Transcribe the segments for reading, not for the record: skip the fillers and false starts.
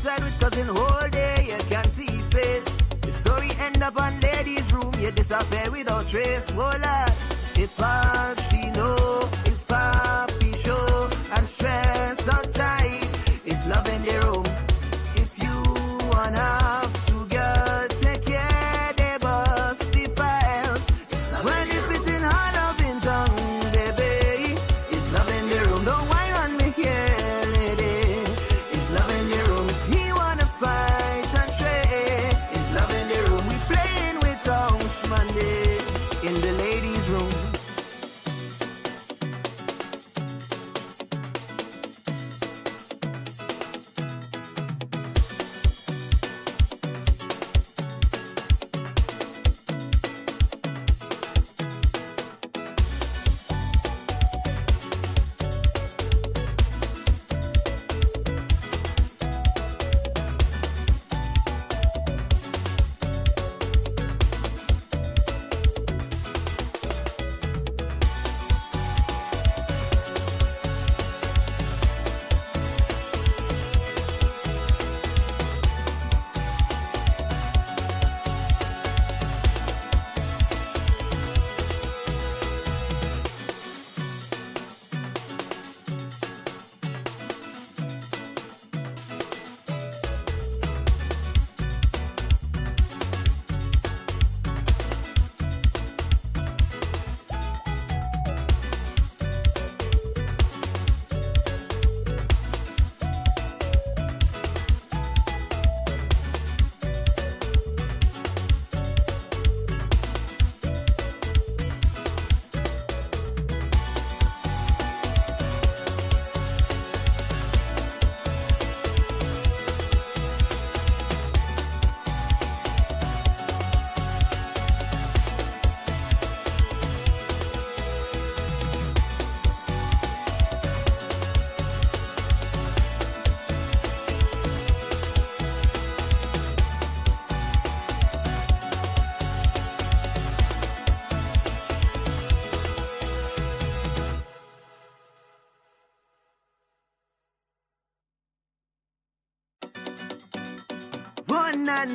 outside with cousin whole day, you can't see face. The story end up on ladies' room, you disappear without trace. Voila, if all she know is papi show and stress outside, is love in the room. If you wanna have to girl, take care, they bust the files. Well, if it's in her loving tongue, baby, it's love in the room. Don't whine on me here, lady. It's love in the room. If he wanna fight and stray, it's love in the room. We playing with House Monday in the ladies' room.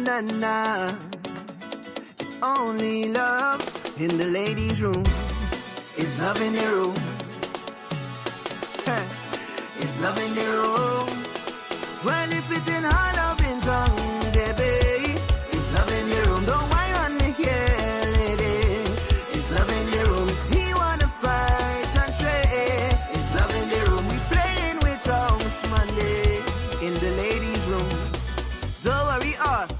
Na na, it's only love in the ladies' room. It's love in the room. It's love in the room. Well, if it's in her loving tongue, baby, it's love in the room. Don't whine on me here, lady. It's love in the room. If he wanna fight and stray, it's love in the room. We playing with House Monday in the ladies' room. Don't worry, us.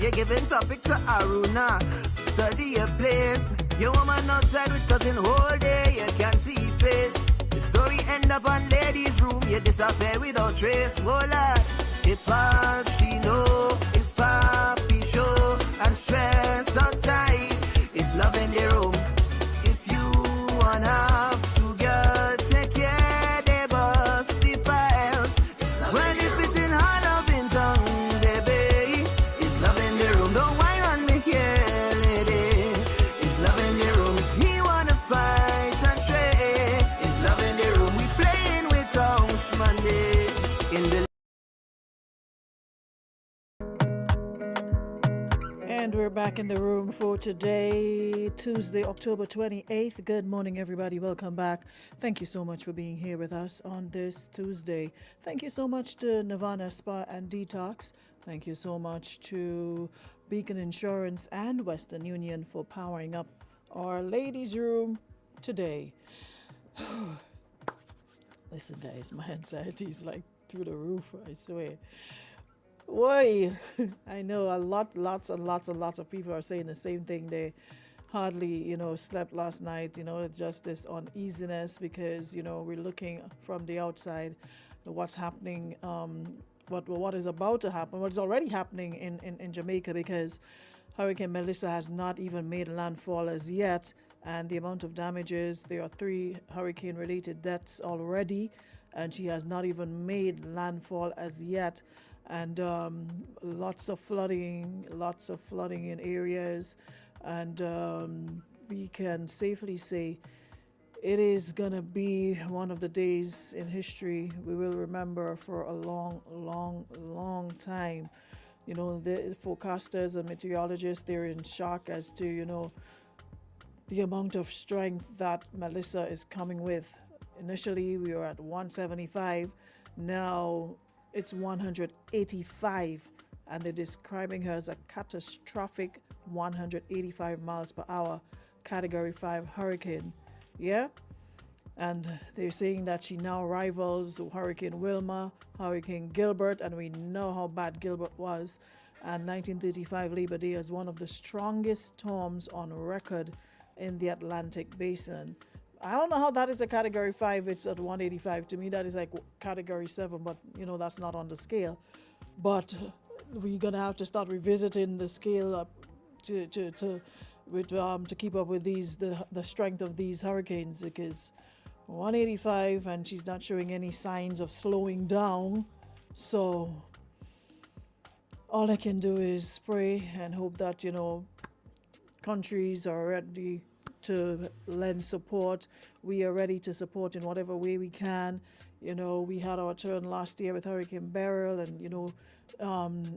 You're giving topic to Aruna. Study your place. Your woman outside with cousin whole day, you can't see face. The story end up on ladies' room, you disappear without trace. Voila, if all she know is papi show and stress outside, is love in the room. If you wanna have to girl, take care, they bust the files. Well, if it's in her loving tongue, baby, it's love in the room. Don't whine on me here, lady. It's love in the room. If he wanna fight and stray, it's love in the room. We playing with House Monday in the. And we're back in the room for today, Tuesday, October 28th. Good morning, everybody. Welcome back. Thank you so much for being here with us on this Tuesday. Thank you so much to Nirvana Spa and Detox. Thank you so much to Beacon Insurance and Western Union for powering up our ladies' room today. Listen, guys, my anxiety is like through the roof, I swear. Why? I know lots of people are saying the same thing. They hardly, slept last night. It's just this uneasiness because, we're looking from the outside at what's happening, what is about to happen, what's already happening in Jamaica, because Hurricane Melissa has not even made landfall as yet, and the amount of damages, there are 3 hurricane-related deaths already, and she has not even made landfall as yet. And lots of flooding in areas, and we can safely say It is going to be one of the days in history we will remember for a long, long, long time. You know, the forecasters and meteorologists, they're in shock as to, the amount of strength that Melissa is coming with. Initially, we were at 175. Now it's 185. And they're describing her as a catastrophic 185 miles per hour Category 5 hurricane. Yeah? And they're saying that she now rivals Hurricane Wilma, Hurricane Gilbert, and we know how bad Gilbert was. And 1935 Labor Day is one of the strongest storms on record in the Atlantic Basin. I don't know how that is a Category 5. It's at 185. To me, that is like Category 7, but that's not on the scale. But we're gonna have to start revisiting the scale up to keep up with the strength of these hurricanes, because 185 and she's not showing any signs of slowing down. So all I can do is pray and hope that countries are ready to lend support. We are ready to support in whatever way we can. We had our turn last year with Hurricane Beryl, and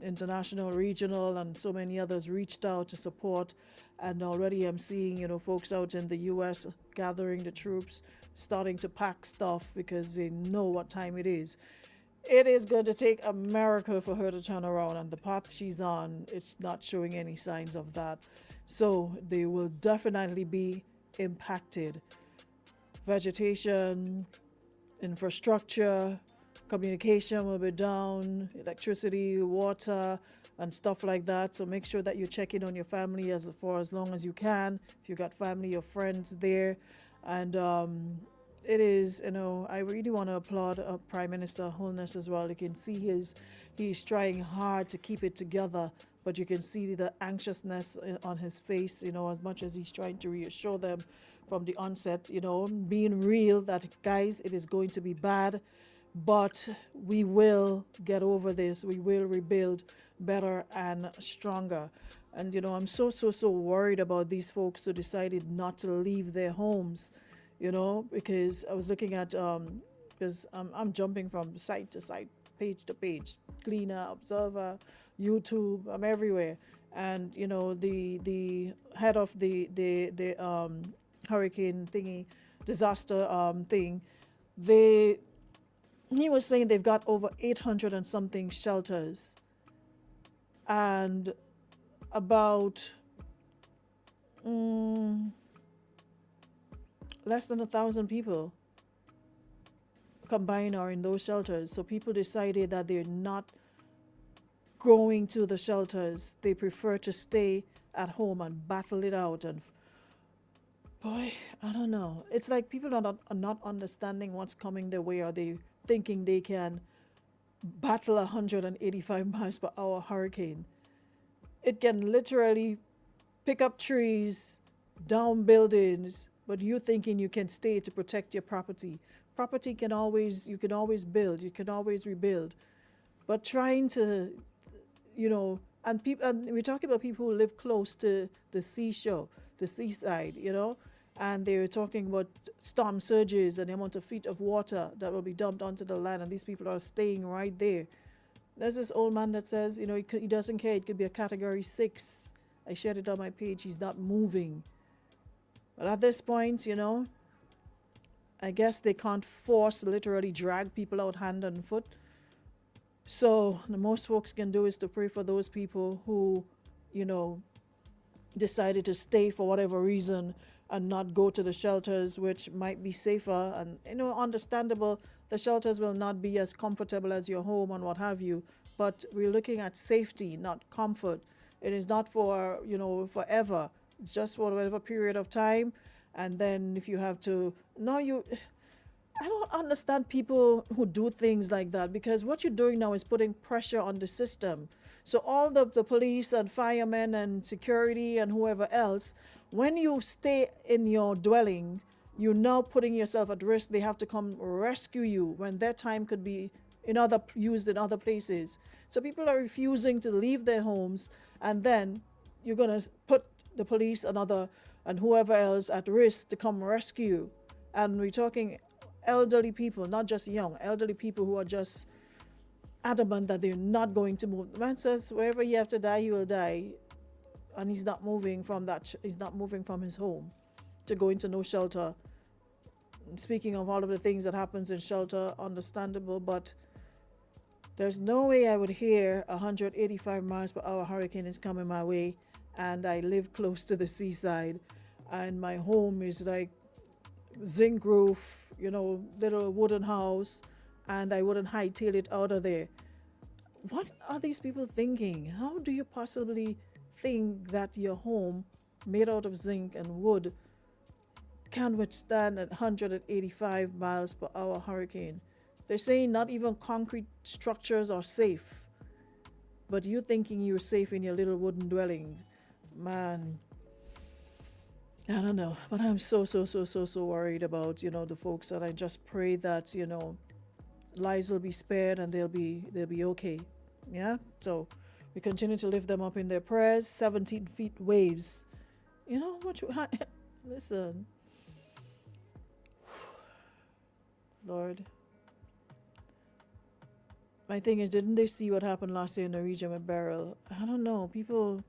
international, regional, and so many others reached out to support. And already I'm seeing folks out in the U.S. gathering the troops, starting to pack stuff because they know what time it is. It is going to take America for her to turn around, and the path she's on, it's not showing any signs of that. So they will definitely be impacted. Vegetation, infrastructure, communication will be down, electricity, water, and stuff like that. So make sure that you check in on your family for as long as you can, if you got family or friends there. And it is, I really want to applaud Prime Minister Holness as well. You can see he's trying hard to keep it together, but you can see the anxiousness on his face, as much as he's trying to reassure them from the onset, being real that, guys, it is going to be bad, but we will get over this. We will rebuild better and stronger. And, I'm so worried about these folks who decided not to leave their homes, because I was looking at, because I'm jumping from site to site, page to page, Gleaner, Observer, YouTube, I'm everywhere. And, the head of the hurricane thingy, disaster thing, he was saying they've got over 800 and something shelters, and about less than 1,000 people combined are in those shelters. So people decided that they're not going to the shelters. They prefer to stay at home and battle it out. And boy, I don't know. It's like people are not understanding what's coming their way. Are they thinking they can battle 185 miles per hour hurricane? It can literally pick up trees, down buildings, but you thinking you can stay to protect your property. Property you can always build, you can always rebuild. But trying to, and we're talking about people who live close to the seashore, the seaside, and they were talking about storm surges and the amount of feet of water that will be dumped onto the land, and these people are staying right there. There's this old man that says, he doesn't care. It could be a Category 6. I shared it on my page. He's not moving. But at this point, I guess they can't literally drag people out hand and foot. So the most folks can do is to pray for those people who, decided to stay for whatever reason and not go to the shelters, which might be safer and, understandable. The shelters will not be as comfortable as your home and what have you, but we're looking at safety, not comfort. It is not for, forever. It's just for whatever period of time. And then if you have to, I don't understand people who do things like that, because what you're doing now is putting pressure on the system. So all the police and firemen and security and whoever else, when you stay in your dwelling, you're now putting yourself at risk. They have to come rescue you when their time could be used in other places. So people are refusing to leave their homes, and then you're going to put the police and whoever else at risk to come rescue. And we're talking elderly people, not just young, elderly people who are just adamant that they're not going to move. The man says, wherever you have to die, you will die. And he's not moving from he's not moving from his home to go into no shelter. Speaking of all of the things that happens in shelter, understandable, but there's no way I would hear 185 miles per hour hurricane is coming my way, and I live close to the seaside, and my home is like zinc roof, little wooden house, and I wouldn't hightail it out of there. What are these people thinking? How do you possibly think that your home, made out of zinc and wood, can withstand a 185 miles per hour hurricane? They're saying not even concrete structures are safe. But you thinking you're safe in your little wooden dwellings. Man, I don't know. But I'm so worried about, the folks, and I just pray that, lives will be spared and they'll be okay. Yeah? So we continue to lift them up in their prayers. 17 feet waves. You know what listen. Lord. My thing is, didn't they see what happened last year in the region with Beryl? I don't know. People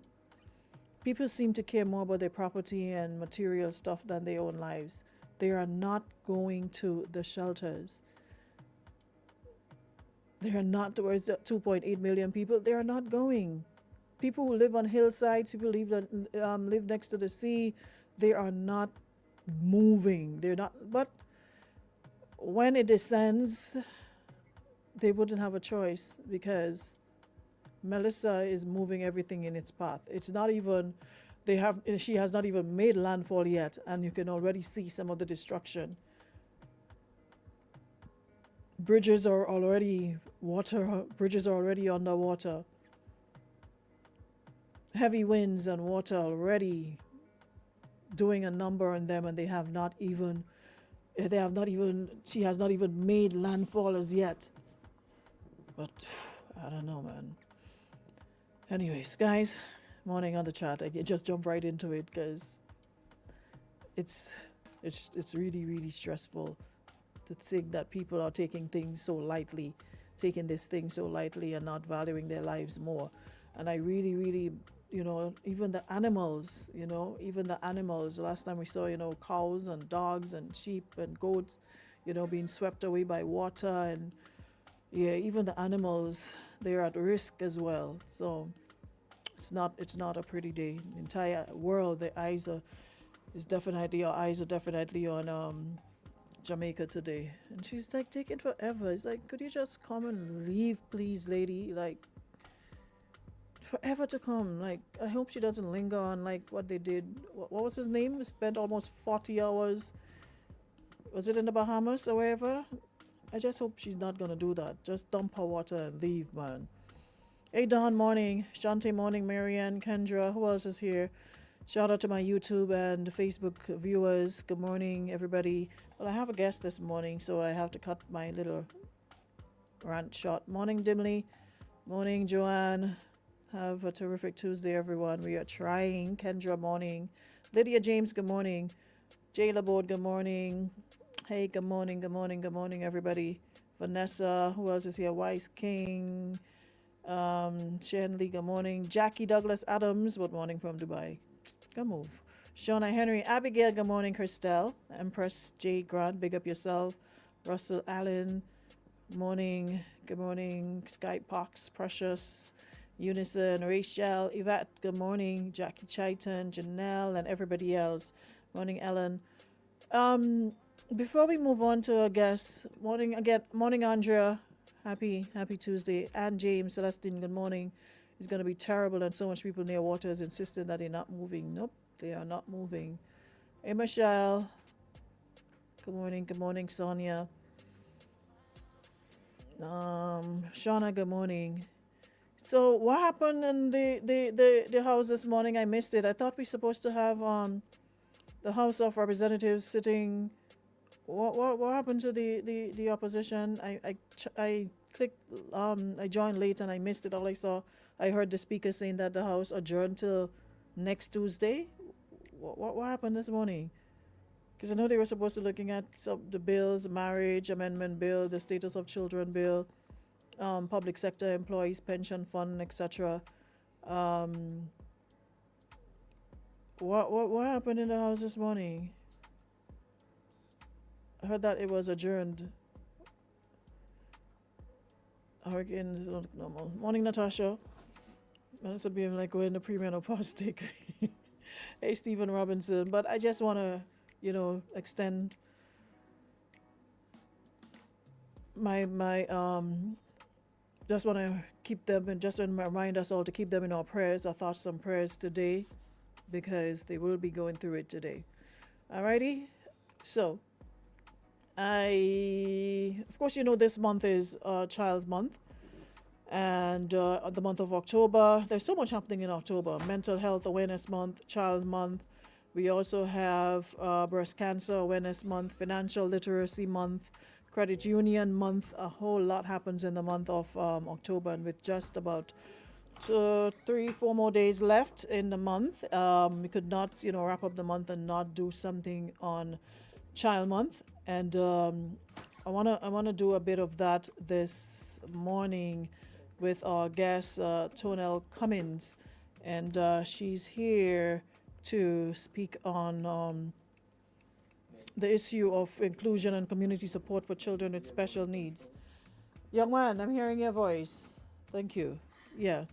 seem to care more about their property and material stuff than their own lives. They are not going to the shelters. They are not towards the 2.8 million people. They are not going. People who live on hillsides, people live next to the sea, they are not moving. They're not. But when it descends, they wouldn't have a choice because Melissa is moving everything in its path. It's not even, she has not even made landfall yet, and you can already see some of the destruction. Bridges are already underwater. Heavy winds and water already doing a number on them, and she has not even made landfall as yet. But I don't know, man. Anyways, guys, morning on the chat. I just jump right into it because it's really, really stressful to think that people are taking this thing so lightly and not valuing their lives more. And I really, really, even the animals, last time we saw, cows and dogs and sheep and goats, being swept away by water, and yeah, even the animals, they're at risk as well. So it's not a pretty day. The entire world, our eyes are definitely on Jamaica today. And she's like taking forever. It's like, could you just come and leave, please, lady? Like, forever to come. Like, I hope she doesn't linger on like what they did. What was his name? We spent almost 40 hours. Was it in the Bahamas or wherever? I just hope she's not gonna do that. Just dump her water and leave, man. Hey, Dawn, morning. Shante, morning. Marianne, Kendra, who else is here? Shout out to my YouTube and Facebook viewers. Good morning, everybody. Well, I have a guest this morning, so I have to cut my little rant short. Morning, Dimly. Morning, Joanne. Have a terrific Tuesday, everyone. We are trying. Kendra, morning. Lydia James, good morning. Jay Laborde, good morning. Hey, good morning, everybody. Vanessa, who else is here? Wise King. Shanley, good morning. Jackie Douglas Adams, good morning from Dubai. Good move. Shauna Henry, Abigail, good morning. Christelle, Empress J. Grant, big up yourself. Russell Allen, morning. Good morning. Sky Pox, Precious, Unison, Rachel, Yvette, good morning. Jackie Chaiton, Janelle, and everybody else. Morning, Ellen. Before we move on to our guests, morning, Andrea. Happy Tuesday. And James, Celestine, good morning. It's going to be terrible, and so much people near water is insisting that they're not moving. Nope, they are not moving. Hey, Michelle. Good morning, Sonia. Shauna, good morning. So what happened in the house this morning? I missed it. I thought we were supposed to have the House of Representatives sitting. What happened to the opposition? I clicked, I joined late and I missed it. All I heard the speaker saying that the House adjourned till next Tuesday. What happened this morning? Because I know they were supposed to looking at some the bills, marriage amendment bill, the status of children bill, public sector employees pension fund, etc. Um, what happened in the House this morning? I heard that it was adjourned. Hurricane doesn't look normal. Morning, Natasha. That's being like we're in the premenopause stick. Hey, Stephen Robinson. But I just want to, extend my just want to keep them and just remind us all to keep them in our prayers, our thoughts and prayers today, because they will be going through it today. Alrighty. So, of course, this month is Child's Month, and the month of October. There's so much happening in October. Mental Health Awareness Month, Child Month. We also have Breast Cancer Awareness Month, Financial Literacy Month, Credit Union Month. A whole lot happens in the month of October, and with just about 3-4 more days left in the month, we could not, wrap up the month and not do something on Child Month. And I wanna do a bit of that this morning with our guest Tonell Cummins, and she's here to speak on the issue of inclusion and community support for children with special needs. Young man, I'm hearing your voice. Thank you. Yeah.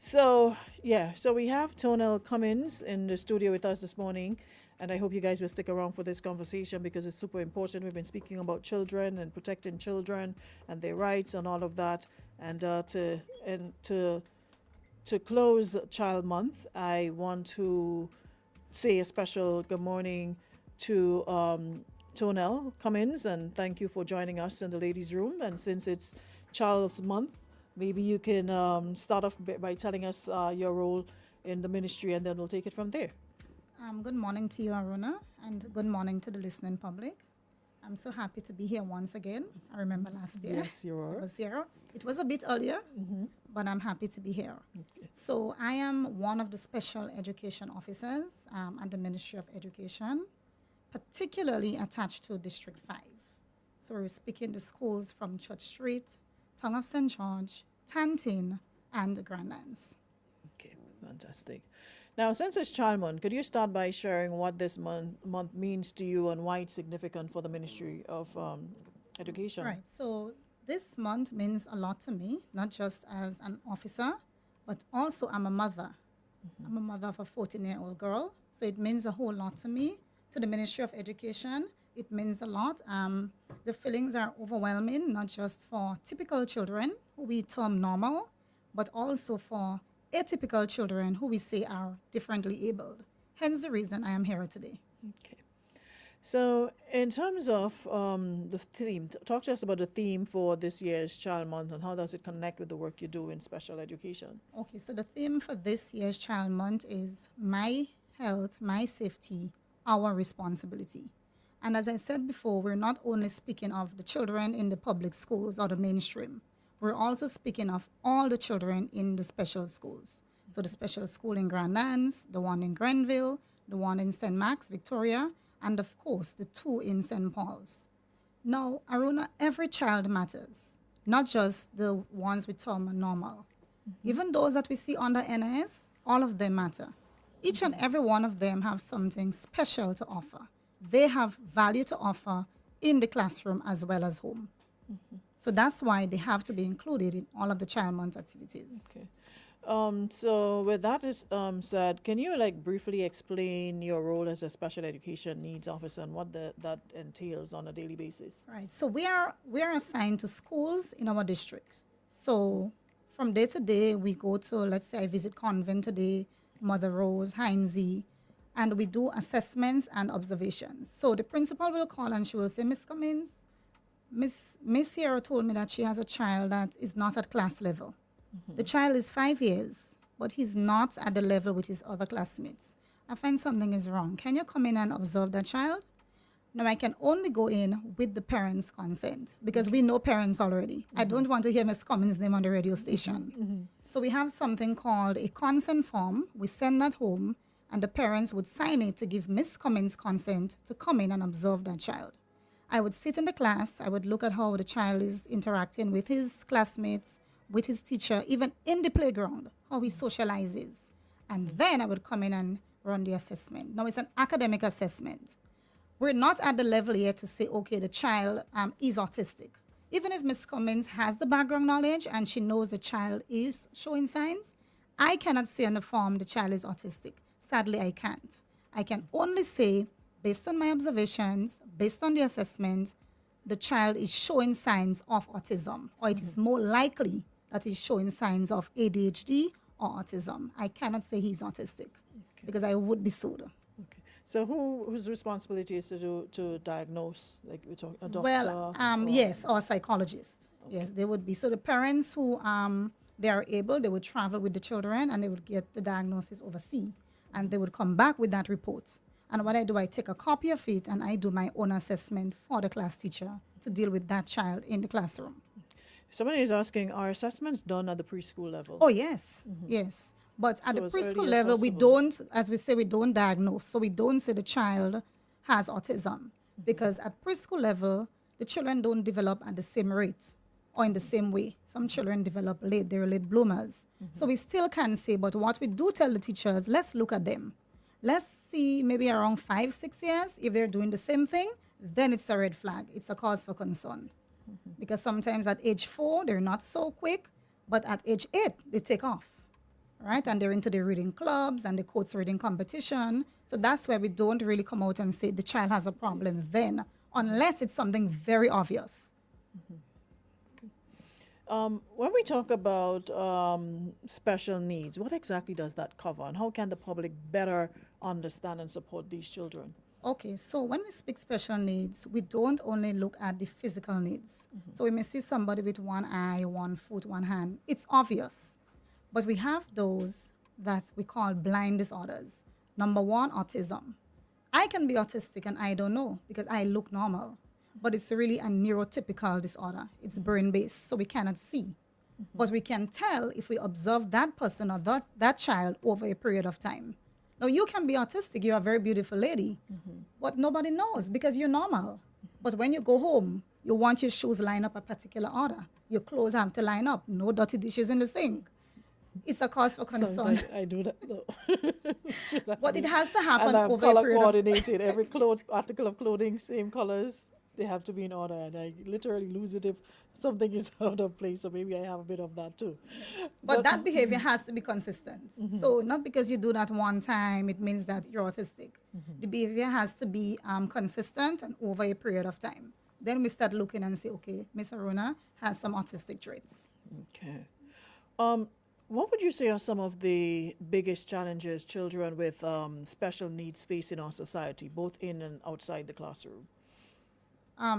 So we have Tonell Cummins in the studio with us this morning, and I hope you guys will stick around for this conversation because it's super important. We've been speaking about children and protecting children and their rights and all of that. And to close Child Month, I want to say a special good morning to Tonell Cummins, and thank you for joining us in the ladies' room. And since it's Child's Month, maybe you can start off by telling us your role in the ministry, and then we'll take it from there. Good morning to you, Aruna, and good morning to the listening public. I'm so happy to be here once again. I remember last year. Yes, you are. I was here. It was a bit earlier, but I'm happy to be here. Okay. So I am one of the special education officers at the Ministry of Education, particularly attached to District 5. So we're speaking the schools from Church Street, Tongue of St. George, Tantin, and the Grandlands. Okay, fantastic. Now, since it's Child Month, could you start by sharing what this month means to you and why it's significant for the Ministry of Education? Right. So this month means a lot to me, not just as an officer, but also I'm a mother. I'm a mother of a 14-year-old girl, so it means a whole lot to me. To the Ministry of Education, it means a lot. The feelings are overwhelming, not just for typical children, who we term normal, but also for atypical children who we say are differently abled. Hence the reason I am here today. Okay. So in terms of the theme, talk to us about the theme for this year's Child Month and how does it connect with the work you do in special education? Okay, so the theme for this year's Child Month is My Health, My Safety, Our Responsibility. And as I said before, we're not only speaking of the children in the public schools or the mainstream. We're also speaking of all the children in the special schools. So the special school in Grandlands, the one in Grenville, the one in St. Max, Victoria, and of course, the 2 in St. Paul's. Now, Aruna, every child matters, not just the ones we term normal. Even those that we see under NIS, all of them matter. Each and every one of them have something special to offer. They have value to offer in the classroom as well as home. So that's why they have to be included in all of the Child Month activities. Okay. So with that is said, can you briefly explain your role as a special education needs officer and what that entails on a daily basis? Right. So we are assigned to schools in our district. So from day to day, we go to, let's say I visit Convent today, Mother Rose, Heinze, and we do assessments and observations. So the principal will call and she will say, Miss Cummins, Miss Sierra told me that she has a child that is not at class level. The child is 5 years, but he's not at the level with his other classmates. I find something is wrong. Can you come in and observe that child? Now, I can only go in with the parents' consent because we know parents already. I don't want to hear Miss Cummins' name on the radio station. So we have something called a consent form. We send that home, and the parents would sign it to give Miss Cummins consent to come in and observe that child. I would sit in the class, I would look at how the child is interacting with his classmates, with his teacher, even in the playground, how he socializes. And then I would come in and run the assessment. Now, it's an academic assessment. We're not at the level yet to say, okay, the child is autistic. Even if Ms. Cummins has the background knowledge and she knows the child is showing signs, I cannot say on the form the child is autistic. Sadly, I can't. I can only say, based on my observations, based on the assessment, the child is showing signs of autism, or it is more likely that he's showing signs of ADHD or autism. I cannot say he's autistic because I would be sued. Okay. So whose responsibility is to diagnose, like we talk, a doctor? Well, yes, or a psychologist. Okay. Yes, they would be. So the parents who they are able, they would travel with the children and they would get the diagnosis overseas, and they would come back with that report. And what I do, I take a copy of it and I do my own assessment for the class teacher to deal with that child in the classroom. Somebody is asking, are assessments done at the preschool level? Oh, yes, yes. But at So the as early preschool as level, we possible. don't, as we say, we don't diagnose. So we don't say the child has autism because at preschool level, the children don't develop at the same rate or in the same way. Some children develop late, they're late bloomers. So we still can say, but what we do tell the teachers, let's look at them. Let's see maybe around 5, 6 years, if they're doing the same thing, then it's a red flag. It's a cause for concern. Because sometimes at age 4, they're not so quick, but at age 8, they take off, right? And they're into the reading clubs and the quotes reading competition. So that's where we don't really come out and say the child has a problem then, unless it's something very obvious. When we talk about special needs, what exactly does that cover, and how can the public better understand and support these children? Okay, so when we speak special needs, we don't only look at the physical needs. So we may see somebody with one eye, one foot, one hand. It's obvious. But we have those that we call blind disorders. Number 1, autism. I can be autistic and I don't know because I look normal. But it's really a neurotypical disorder. It's brain-based, so we cannot see. But we can tell if we observe that person or that child over a period of time. Now, you can be autistic, you're a very beautiful lady, but nobody knows because you're normal. But when you go home, you want your shoes line up a particular order. Your clothes have to line up, no dirty dishes in the sink. It's a cause for concern. Sounds like I do that though. But it has to happen and I'm over a color period of coordinated. Every article of clothing, same colors, they have to be in order, and I literally lose it if something is out of place. So maybe I have a bit of that too. But that behavior has to be consistent. So not because you do that one time, it means that you're autistic. The behavior has to be consistent and over a period of time. Then we start looking and say, okay, Miss Aruna has some autistic traits. Okay. What would you say are some of the biggest challenges children with special needs face in our society, both in and outside the classroom?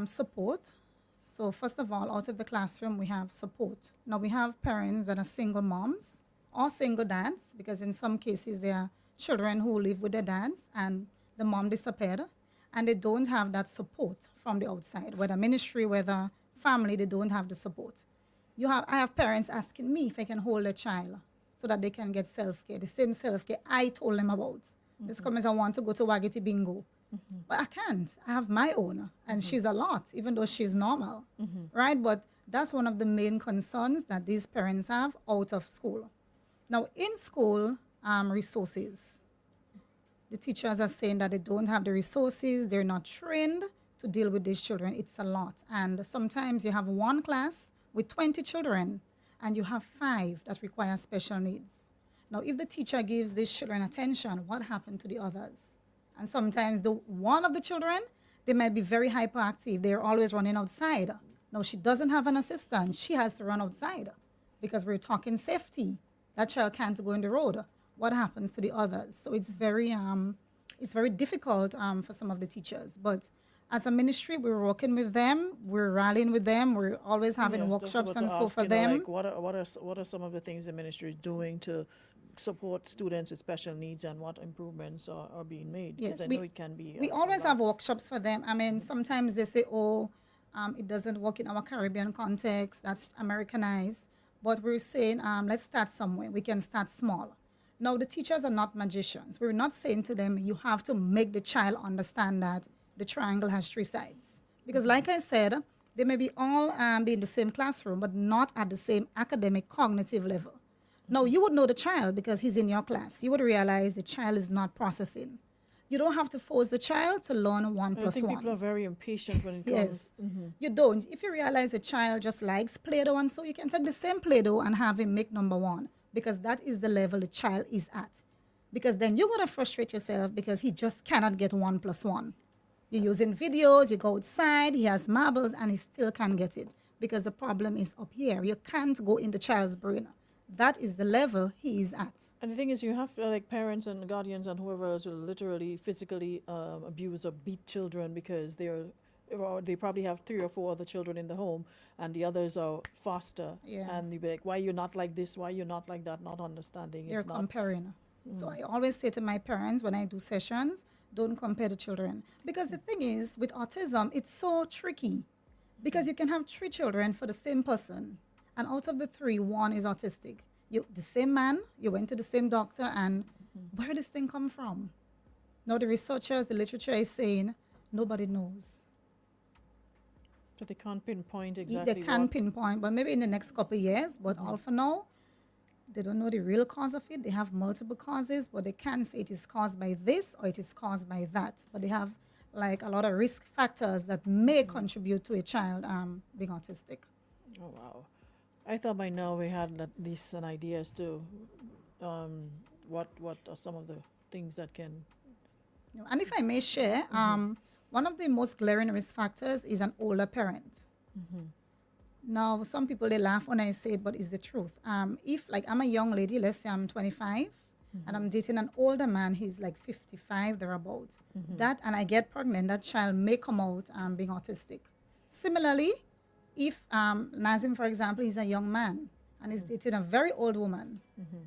Support. So first of all, out of the classroom, we have support. Now we have parents that are single moms or single dads, because in some cases there are children who live with their dads and the mom disappeared and they don't have that support from the outside, whether ministry, whether family, they don't have the support. I have parents asking me if I can hold a child so that they can get self-care, the same self-care I told them about. This comes, I want to go to Wagiti Bingo. But I can't. I have my own, and she's a lot, even though she's normal, right? But that's one of the main concerns that these parents have out of school. Now, in school, resources. The teachers are saying that they don't have the resources, they're not trained to deal with these children. It's a lot. And sometimes you have one class with 20 children, and you have 5 that require special needs. Now, if the teacher gives these children attention, what happened to the others? And sometimes one of the children, they might be very hyperactive. They're always running outside. Now, she doesn't have an assistant. She has to run outside because we're talking safety. That child can't go in the road. What happens to the others? So it's very difficult for some of the teachers. But as a ministry, we're working with them. We're rallying with them. We're always having workshops and so for them. Like what are some of the things the ministry is doing to support students with special needs, and what improvements are being made? Yes, I know it can be. We always have workshops for them. I mean, sometimes they say, it doesn't work in our Caribbean context. That's Americanized. But we're saying, let's start somewhere. We can start small. Now, the teachers are not magicians. We're not saying to them, you have to make the child understand that the triangle has three sides. Because like I said, they may be all be in the same classroom, but not at the same academic cognitive level. Now, you would know the child because he's in your class. You would realize the child is not processing. You don't have to force the child to learn one I plus think one. people are very impatient when it Yes. comes. You don't. If you realize a child just likes Play-Doh, and so you can take the same Play-Doh and have him make number one, because that is the level the child is at. Because then you're going to frustrate yourself because he just cannot get 1 plus 1. You're using videos, you go outside, he has marbles, and he still can't get it because the problem is up here. You can't go in the child's brain. That is the level he is at. And the thing is, you have like parents and guardians and whoever else will literally physically abuse or beat children because or they probably have 3 or 4 other children in the home and the others are faster. Yeah. And they be like, why you're not like this? Why you're not like that? Not understanding. They're It's not. comparing. So I always say to my parents when I do sessions, don't compare the children. Because the thing is, with autism, it's so tricky. Because you can have 3 children for the same person, and out of the 3, 1 is autistic. The same man, you went to the same doctor, and where did this thing come from? Now the researchers, the literature is saying, nobody knows. So they can't pinpoint exactly They can what. pinpoint, but maybe in the next couple of years, but all for now, they don't know the real cause of it. They have multiple causes, but they can say it is caused by this or it is caused by that. But they have like a lot of risk factors that may contribute to a child being autistic. Oh, wow. I thought by now we had at least an idea as to what are some of the things that can. And if I may share, one of the most glaring risk factors is an older parent. Now, some people, they laugh when I say it, but it's the truth. If, like, I'm a young lady, let's say I'm 25, and I'm dating an older man, he's like 55, thereabouts. And I get pregnant, that child may come out being autistic. Similarly, if Nazim, for example, he's a young man, and is dating a very old woman,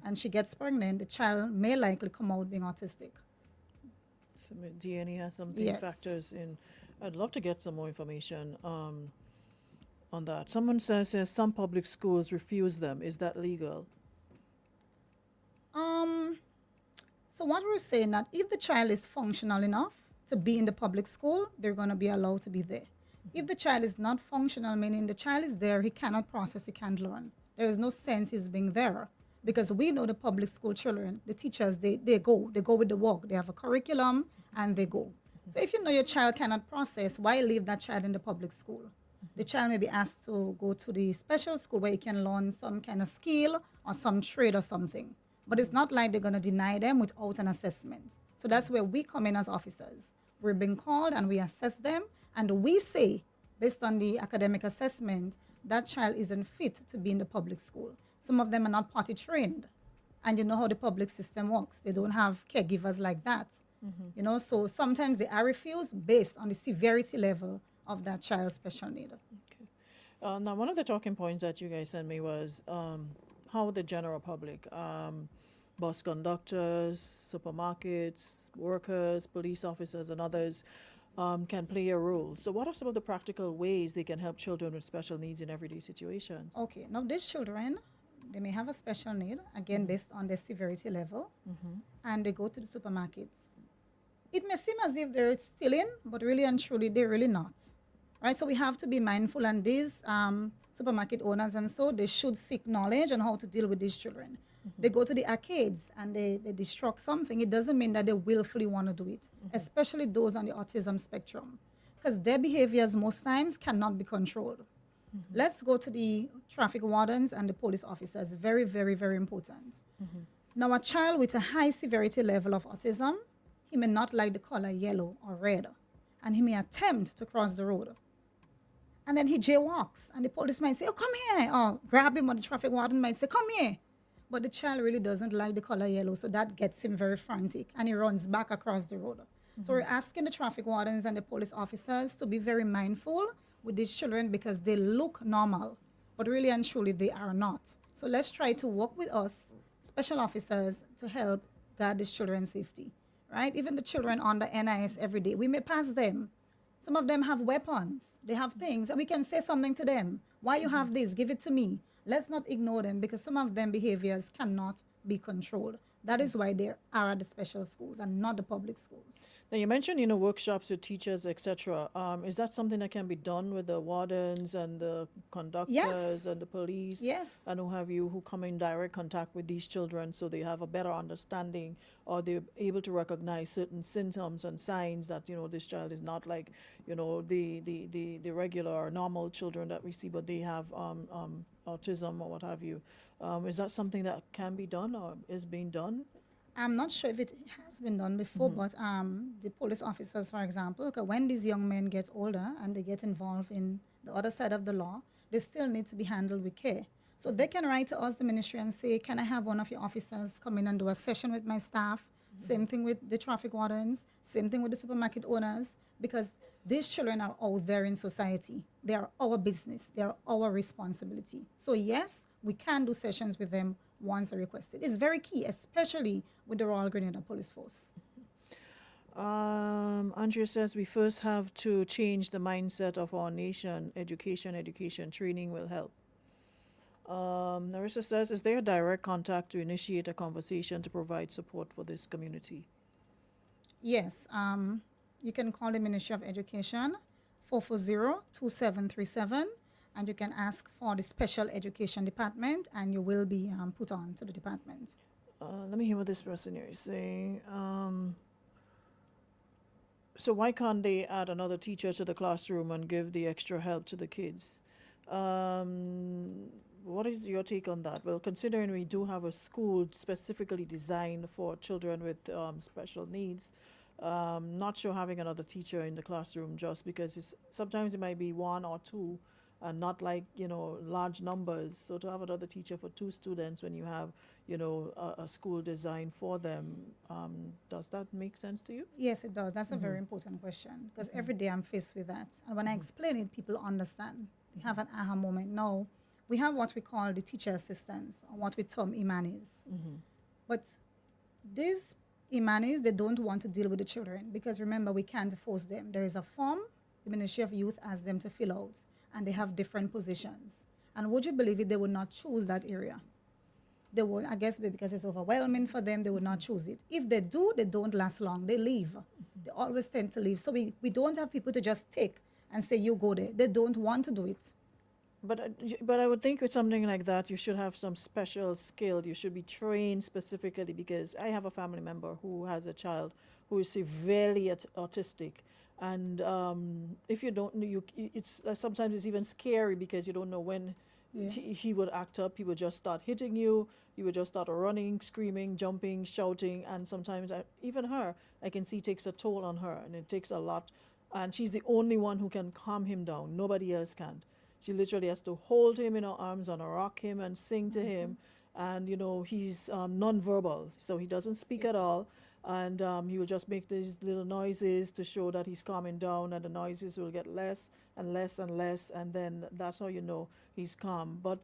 and she gets pregnant, the child may likely come out being autistic. Some DNA has some Yes. factors in. I'd love to get some more information on that. Someone says some public schools refuse them. Is that legal? So what we're saying that if the child is functional enough to be in the public school, they're going to be allowed to be there. If the child is not functional, meaning the child is there, he cannot process, he can't learn. There is no sense he's being there. Because we know the public school children, the teachers, they go with the work. They have a curriculum and they go. So if you know your child cannot process, why leave that child in the public school? The child may be asked to go to the special school where he can learn some kind of skill or some trade or something. But it's not like they're going to deny them without an assessment. So that's where we come in as officers. We're being called and we assess them, and we say, based on the academic assessment, that child isn't fit to be in the public school. Some of them are not potty trained. And you know how the public system works. They don't have caregivers like that. You know, so sometimes they are refused based on the severity level of that child's special need. Okay. Now, one of the talking points that you guys sent me was how the general public, bus conductors, supermarkets, workers, police officers, and others can play a role. So what are some of the practical ways they can help children with special needs in everyday situations? Okay, now these children, they may have a special need, again, based on their severity level, and they go to the supermarkets. It may seem as if they're stealing, but really and truly, they're really not. Right, so we have to be mindful, and these supermarket owners and so, they should seek knowledge on how to deal with these children. They go to the arcades and they destruct something. It doesn't mean that they willfully want to do it, especially those on the autism spectrum, because their behaviors most times cannot be controlled. Let's go to the traffic wardens and the police officers. Very, very, very important. Now, a child with a high severity level of autism, he may not like the color yellow or red, and he may attempt to cross the road. And then he jaywalks, and the police might say, oh, come here, or grab him, or the traffic warden might say, come here. But the child really doesn't like the color yellow, so that gets him very frantic, and he runs back across the road. So we're asking the traffic wardens and the police officers to be very mindful with these children because they look normal, but really and truly they are not. So let's try to work with us, special officers, to help guard these children's safety, right? Even the children on the NIS every day, we may pass them. Some of them have weapons, they have things, and we can say something to them. Why you have this? Give it to me. Let's not ignore them because some of them behaviors cannot be controlled. That is why they are at the special schools and not the public schools. Now you mentioned, workshops with teachers, etc. Is that something that can be done with the wardens and the conductors and the police Yes. and who have you, who come in direct contact with these children, so they have a better understanding, or they're able to recognize certain symptoms and signs that this child is not like the regular or normal children that we see, but they have autism or what have you. Is that something that can be done or is being done? I'm not sure if it has been done before, but the police officers, for example, when these young men get older and they get involved in the other side of the law, they still need to be handled with care. So they can write to us, the ministry, and say, can I have one of your officers come in and do a session with my staff? Same thing with the traffic wardens, same thing with the supermarket owners, because these children are out there in society. They are our business. They are our responsibility. So yes, we can do sessions with them once requested. It's very key, especially with the Royal Grenada Police Force. Andrea says we first have to change the mindset of our nation. Education, training will help. Narissa says, is there a direct contact to initiate a conversation to provide support for this community? Yes, you can call the Ministry of Education, 440-2737, and you can ask for the Special Education Department, and you will be put on to the department. Let me hear what this person here is saying. So why can't they add another teacher to the classroom and give the extra help to the kids? What is your take on that? Well, considering we do have a school specifically designed for children with special needs, not sure having another teacher in the classroom just because sometimes it might be one or two and not like, large numbers. So to have another teacher for 2 students when you have, a school designed for them, does that make sense to you? Yes, it does. That's a very important question because every day I'm faced with that. And when I explain it, people understand. They have an aha moment. No, we have what we call the teacher assistants, or what we term imanis. But these imanis, they don't want to deal with the children because remember, we can't force them. There is a form the Ministry of Youth asks them to fill out, and they have different positions. And would you believe it, they would not choose that area. They would, I guess, because it's overwhelming for them, they would not choose it. If they do, they don't last long. They leave. They always tend to leave. So we don't have people to just take and say, you go there. They don't want to do it. But I would think with something like that, you should have some special skill. You should be trained specifically, because I have a family member who has a child who is severely autistic. And if you don't know, it's sometimes it's even scary because you don't know when he would act up. He would just start hitting you. You would just start running, screaming, jumping, shouting. And sometimes even her, I can see takes a toll on her, and it takes a lot. And she's the only one who can calm him down. Nobody else can. She literally has to hold him in her arms and rock him and sing to him. And, he's nonverbal, so he doesn't speak at all. And he will just make these little noises to show that he's calming down, and the noises will get less and less and less, and then that's how you know he's calm. But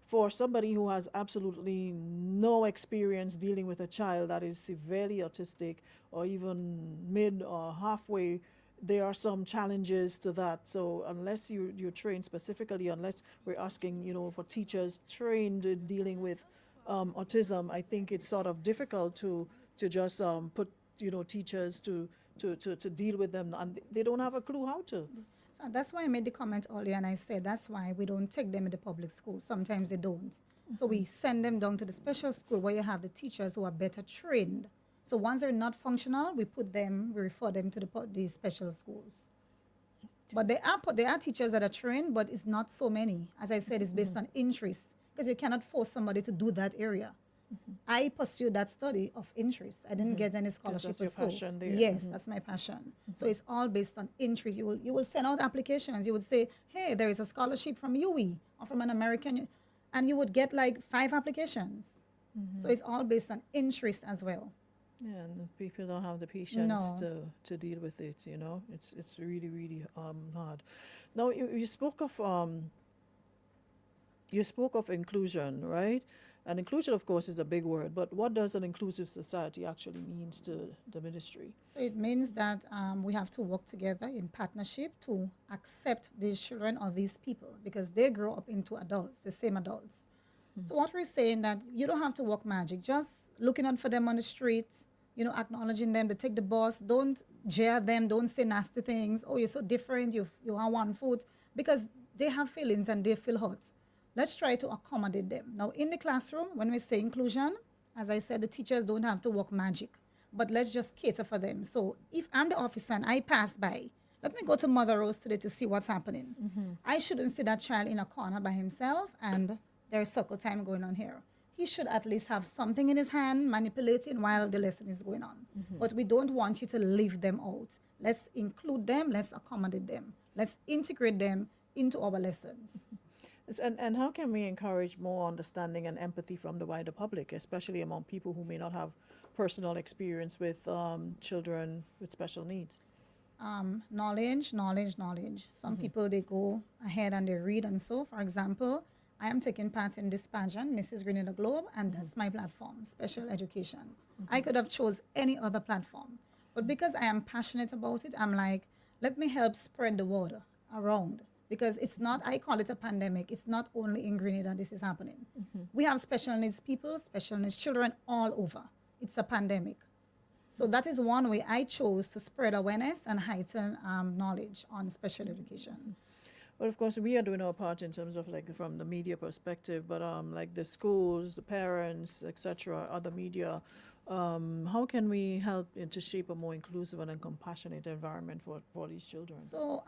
for somebody who has absolutely no experience dealing with a child that is severely autistic or even mid or halfway, there are some challenges to that. So unless you're trained specifically, unless we're asking, for teachers trained in dealing with autism, I think it's sort of difficult to just put, teachers to deal with them, and they don't have a clue how to. So that's why I made the comment earlier, and I said that's why we don't take them in the public school. Sometimes they don't. So we send them down to the special school where you have the teachers who are better trained. So once they're not functional, we refer them to the special schools. But there are teachers that are trained, but it's not so many. As I said, it's based on interest, because you cannot force somebody to do that area. I pursued that study of interest. I didn't get any scholarship. That's your passion there. Yes, that's my passion. So it's all based on interest. You will send out applications. You would say, hey, there is a scholarship from UWI or from an American, and you would get like 5 applications. So it's all based on interest as well. Yeah, and people don't have the patience to deal with it. It's really, really hard. Now you spoke of inclusion, right? And inclusion, of course, is a big word, but what does an inclusive society actually means to the ministry? So it means that we have to work together in partnership to accept these children or these people, because they grow up into adults, the same adults. So what we're saying that you don't have to work magic. Just looking out for them on the street, acknowledging them to take the bus. Don't jeer them. Don't say nasty things. Oh, you're so different. You are 1 foot. Because they have feelings and they feel hurt. Let's try to accommodate them. Now, in the classroom, when we say inclusion, as I said, the teachers don't have to work magic. But let's just cater for them. So if I'm the officer and I pass by, let me go to Mother Rose today to see what's happening. I shouldn't see that child in a corner by himself and there's circle time going on here. He should at least have something in his hand manipulating while the lesson is going on. But we don't want you to leave them out. Let's include them. Let's accommodate them. Let's integrate them into our lessons. And how can we encourage more understanding and empathy from the wider public, especially among people who may not have personal experience with children with special needs? Knowledge. Some people, they go ahead and they read and so. For example, I am taking part in this pageant, Mrs. Grenada Globe, and that's my platform, special education. I could have chose any other platform. But because I am passionate about it, I'm like, let me help spread the word around. Because it's not, I call it a pandemic. It's not only in Grenada this is happening. We have special needs people, special needs children all over. It's a pandemic. So that is one way I chose to spread awareness and heighten knowledge on special education. Well, of course, we are doing our part in terms of like from the media perspective, but like the schools, the parents, etc., other media, how can we help to shape a more inclusive and compassionate environment for these children? So,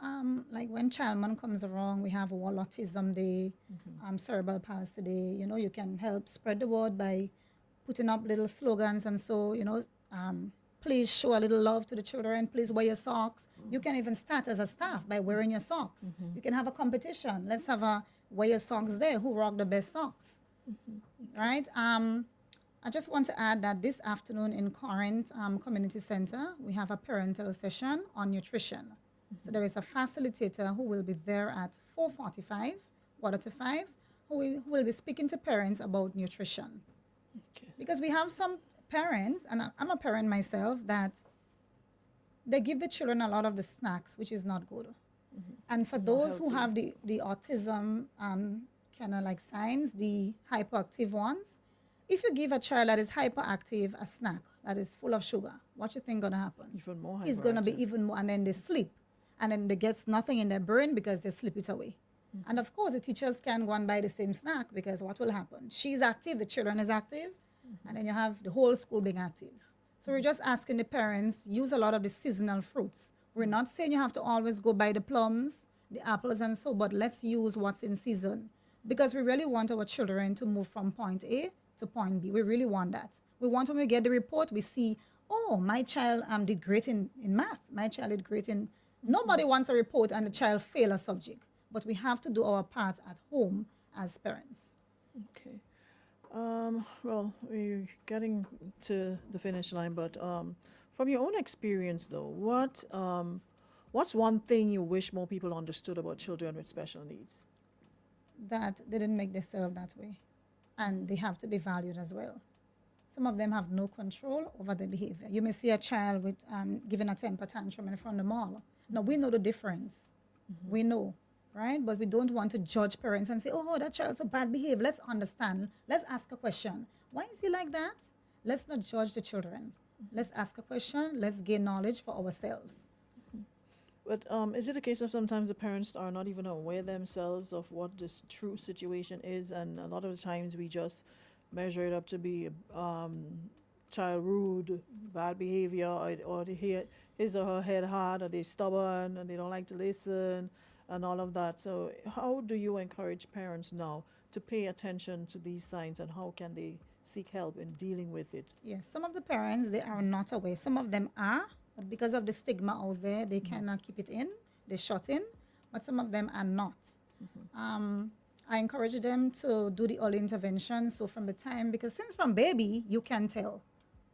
like when Child Month comes around, we have World Autism Day, Cerebral Palsy Day. You can help spread the word by putting up little slogans and so, please show a little love to the children. Please wear your socks. You can even start as a staff by wearing your socks. You can have a competition. Let's have a wear your socks day. Who rock the best socks? Right? I just want to add that this afternoon in Corinth Community Center, we have a parental session on nutrition. So there is a facilitator who will be there at 4:45, 4:45, who will be speaking to parents about nutrition. Okay. Because we have some parents, and I'm a parent myself, that they give the children a lot of the snacks, which is not good. And for those who have the autism kind of like signs, the hyperactive ones, if you give a child that is hyperactive a snack that is full of sugar, what you think gonna happen? Even more hyperactive. It's gonna be even more, and then they sleep, and then they get nothing in their brain because they sleep it away. And of course, the teachers can go and buy the same snack because what will happen? She's active, the children is active, and then you have the whole school being active. So we're just asking the parents, use a lot of the seasonal fruits. We're not saying you have to always go buy the plums, the apples and so, but let's use what's in season. Because we really want our children to move from point A to point B. We really want that. We want when we get the report, we see, oh, my child did great in math. My child did great in... Nobody wants a report and the child fail a subject. But we have to do our part at home as parents. Okay. Well, we're getting to the finish line, but from your own experience, though, what's one thing you wish more people understood about children with special needs? That they didn't make themselves that way, and they have to be valued as well. Some of them have no control over their behavior. You may see a child with giving a temper tantrum in front of the mall. Now, we know the difference. We know. Right? But we don't want to judge parents and say, oh, that child's so bad behavior. Let's understand. Let's ask a question. Why is he like that? Let's not judge the children. Let's ask a question. Let's gain knowledge for ourselves. But is it a case of sometimes the parents are not even aware themselves of what this true situation is, and a lot of the times we just measure it up to be child rude, bad behavior, or his or her head hard, or they're stubborn, and they don't like to listen, and all of that. So how do you encourage parents now to pay attention to these signs, and how can they seek help in dealing with it? Yes, some of the parents, they are not aware. Some of them are, but because of the stigma out there, they cannot keep it in. They shut in, but some of them are not. I encourage them to do the early intervention. So from the time, because since from baby, you can tell.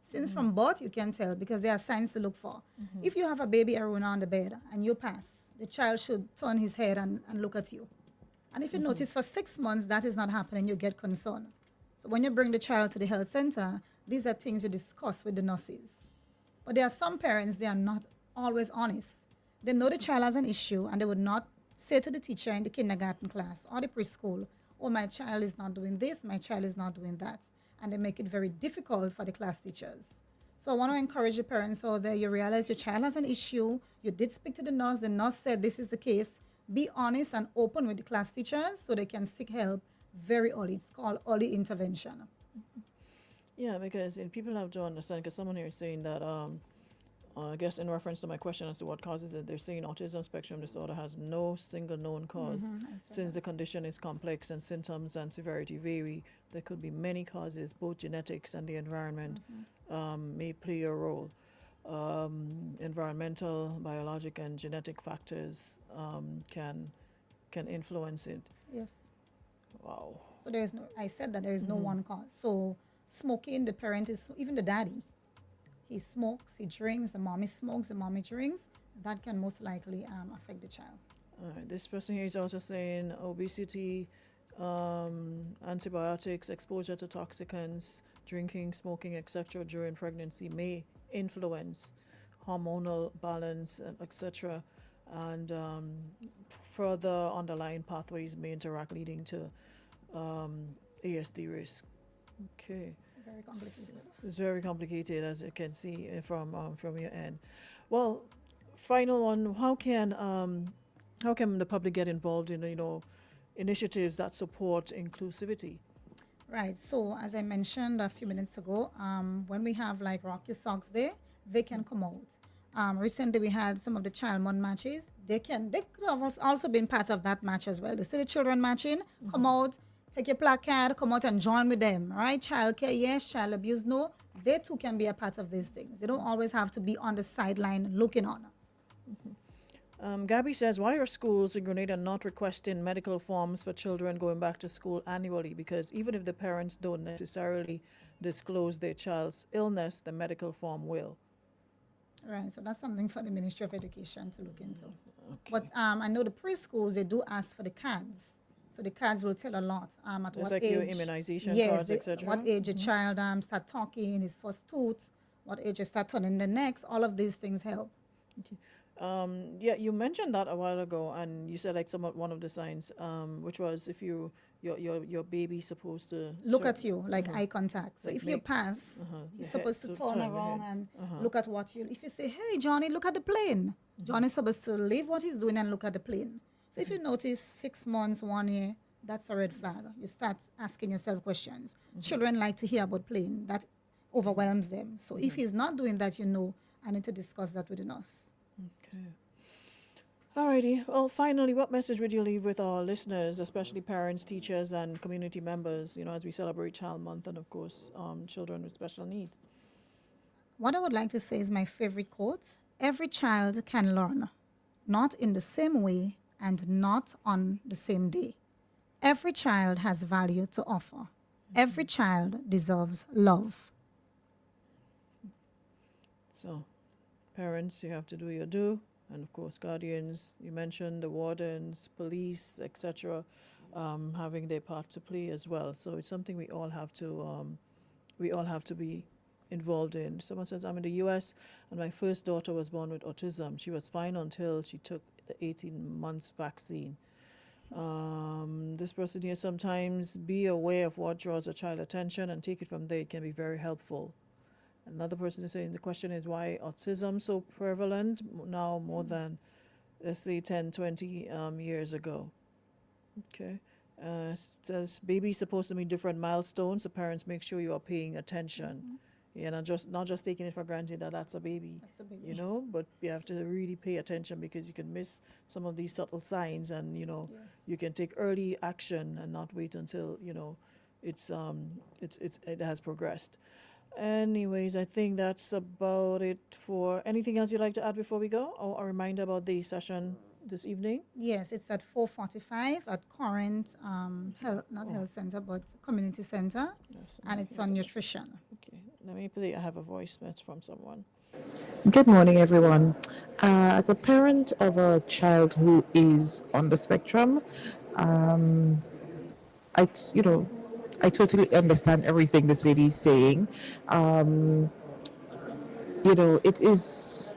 Since from birth, you can tell, because there are signs to look for. If you have a baby Aruna on the bed and you pass, the child should turn his head and look at you. And if you notice for 6 months that is not happening, you get concerned. So when you bring the child to the health center, these are things you discuss with the nurses. But there are some parents, they are not always honest. They know the child has an issue, and they would not say to the teacher in the kindergarten class or the preschool, oh, my child is not doing this, my child is not doing that. And they make it very difficult for the class teachers. So I want to encourage the parents out there, you realize your child has an issue, you did speak to the nurse said this is the case. Be honest and open with the class teachers so they can seek help very early. It's called early intervention. Yeah, because people have to understand, because someone here is saying that, I guess in reference to my question as to what causes it, they're saying autism spectrum disorder has no single known cause. Since the condition is complex and symptoms and severity vary, there could be many causes, both genetics and the environment may play a role. Environmental, biologic, and genetic factors can influence it. Yes. Wow. So there is no, I said that there is no one cause. So smoking, the parent is, even the daddy, he smokes, he drinks, the mommy smokes, the mommy drinks, that can most likely affect the child. All right. This person here is also saying obesity, antibiotics, exposure to toxicants, drinking, smoking, etc. during pregnancy may influence hormonal balance, etc. And further underlying pathways may interact, leading to ASD risk. Okay. Very complicated. It's very complicated, as you can see from your end. Well, final one: how can the public get involved in initiatives that support inclusivity? Right. So as I mentioned a few minutes ago, when we have like Rock Your Socks Day, they can come out. Recently, we had some of the Child Month matches. They could have also been part of that match as well. They see the children matching, come out, take your placard, come out and join with them, right? Child care, yes. Child abuse, no. They too can be a part of these things. They don't always have to be on the sideline looking on. Gabby says, why are schools in Grenada not requesting medical forms for children going back to school annually? Because even if the parents don't necessarily disclose their child's illness, the medical form will. Right, so that's something for the Ministry of Education to look into. Okay. But I know the preschools, they do ask for the cards. So the cards will tell a lot. At Just what like age, your immunization yes, cards, etc. what age a child start talking, his first tooth, what age you start turning the necks, all of these things help. Yeah, you mentioned that a while ago, and you said like one of the signs, which was if your baby's supposed to Look at you, like eye contact. So like if you make- pass, he's the supposed head, to so turn turn the around head. and look at what you. If you say, "Hey, Johnny, look at the plane," Johnny's supposed to leave what he's doing and look at the plane. So if you notice 6 months, 1 year, that's a red flag. You start asking yourself questions. Children like to hear about plane. That overwhelms them. So if he's not doing that, I need to discuss that with the nurse. Okay. Alrighty. Well, finally, what message would you leave with our listeners, especially parents, teachers, and community members, as we celebrate Child Month and, of course, children with special needs? What I would like to say is my favorite quote. Every child can learn, not in the same way and not on the same day. Every child has value to offer. Every child deserves love. So, parents, you have to do your due. And of course, guardians, you mentioned the wardens, police, etc., having their part to play as well. So it's something we all have to be involved in. Someone says, I'm in the U.S. and my first daughter was born with autism. She was fine until she took the 18 months vaccine. This person here, sometimes be aware of what draws a child attention and take it from there. It can be very helpful. Another person is saying the question is why autism so prevalent now more than, let's say, 10, 20 years ago. Okay. Says baby's supposed to meet different milestones, so parents make sure you are paying attention. Yeah, not just taking it for granted that that's a baby. That's a baby. But you have to really pay attention because you can miss some of these subtle signs, and you can take early action and not wait until it has progressed. Anyways, I think that's about it for anything else you'd like to add before we go, or a reminder about the session this evening. Yes, it's at 4:45 at Current Health Center, but Community Center, and it's on nutrition. Okay, let me play. I have a voice message from someone. Good morning, everyone. As a parent of a child who is on the spectrum, I totally understand everything this lady is saying. It is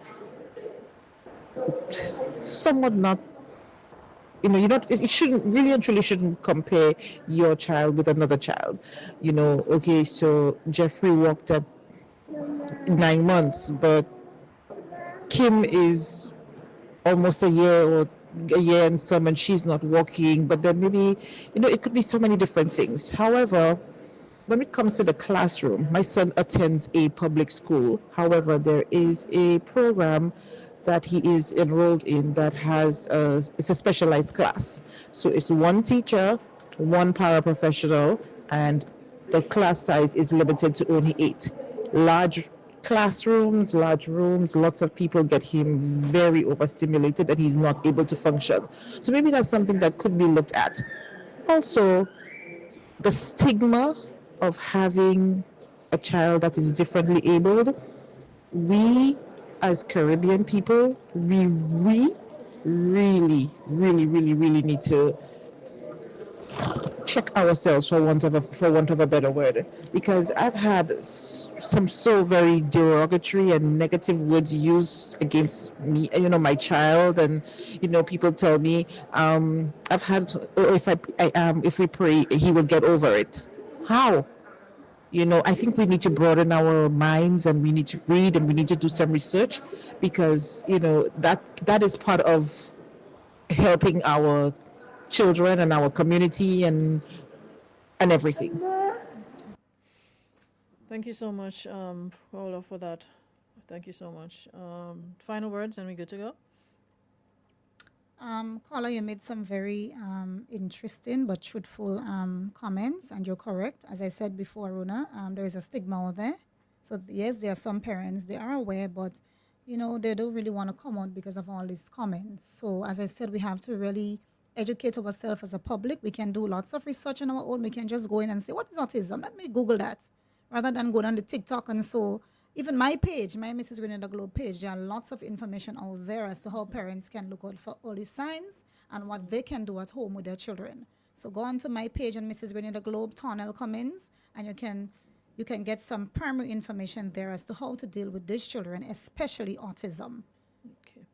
somewhat not you shouldn't really and truly shouldn't compare your child with another child. Okay, so Jeffrey walked at 9 months, but Kim is almost a year and some, and she's not walking. But then maybe, it could be so many different things. However, when it comes to the classroom, my son attends a public school. However, there is a program that he is enrolled in that it's a specialized class. So it's one teacher, one paraprofessional, and the class size is limited to only 8. Large classrooms, large rooms, lots of people get him very overstimulated and he's not able to function. So maybe that's something that could be looked at. Also, the stigma of having a child that is differently abled, we as Caribbean people, we really, really, really, really need to check ourselves, for want of a better word, because I've had some so very derogatory and negative words used against me, my child, and people tell me, I've had, if we pray, he will get over it. How? I think we need to broaden our minds, and we need to read, and we need to do some research, because that is part of helping our children and our community and everything. Thank you so much, Paula, for that. Thank you so much. Final words, and we're good to go. Carla, you made some very interesting but truthful comments, and you're correct. As I said before, Aruna, there is a stigma out there. So yes, there are some parents, they are aware, but they don't really want to come out because of all these comments. So as I said, we have to really educate ourselves as a public. We can do lots of research on our own. We can just go in and say, what is autism? Let me Google that, rather than go on the TikTok. And so even my page, my Mrs. Grenada Globe page, there are lots of information out there as to how parents can look out for early signs and what they can do at home with their children. So go on to my page on Mrs. Grenada Globe, Tarnell Cummins, and you can get some primary information there as to how to deal with these children, especially autism. Okay,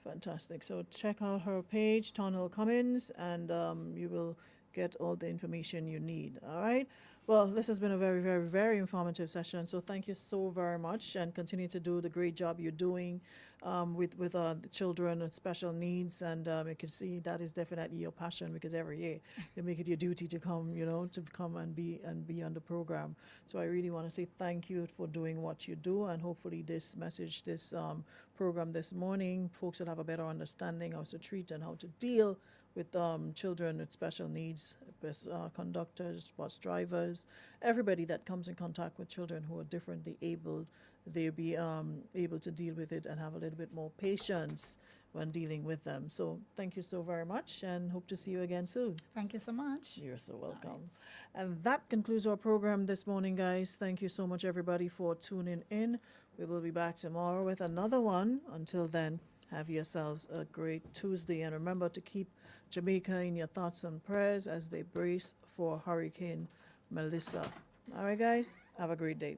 fantastic. So check out her page, Tarnell Cummins, and you will get all the information you need. All right. Well, this has been a very, very, very informative session. So thank you so very much, and continue to do the great job you're doing with the children with special needs. And you can see that is definitely your passion, because every year you make it your duty to come, to come and be on the program. So I really want to say thank you for doing what you do, and hopefully this message, this program this morning, folks will have a better understanding how to treat and how to deal with children with special needs, bus conductors, bus drivers, everybody that comes in contact with children who are differently abled. They'll be able to deal with it and have a little bit more patience when dealing with them. So thank you so very much, and hope to see you again soon. Thank you so much. You're so welcome. And that concludes our program this morning, guys. Thank you so much, everybody, for tuning in. We will be back tomorrow with another one. Until then, have yourselves a great Tuesday, and remember to keep Jamaica in your thoughts and prayers as they brace for Hurricane Melissa. All right, guys, have a great day.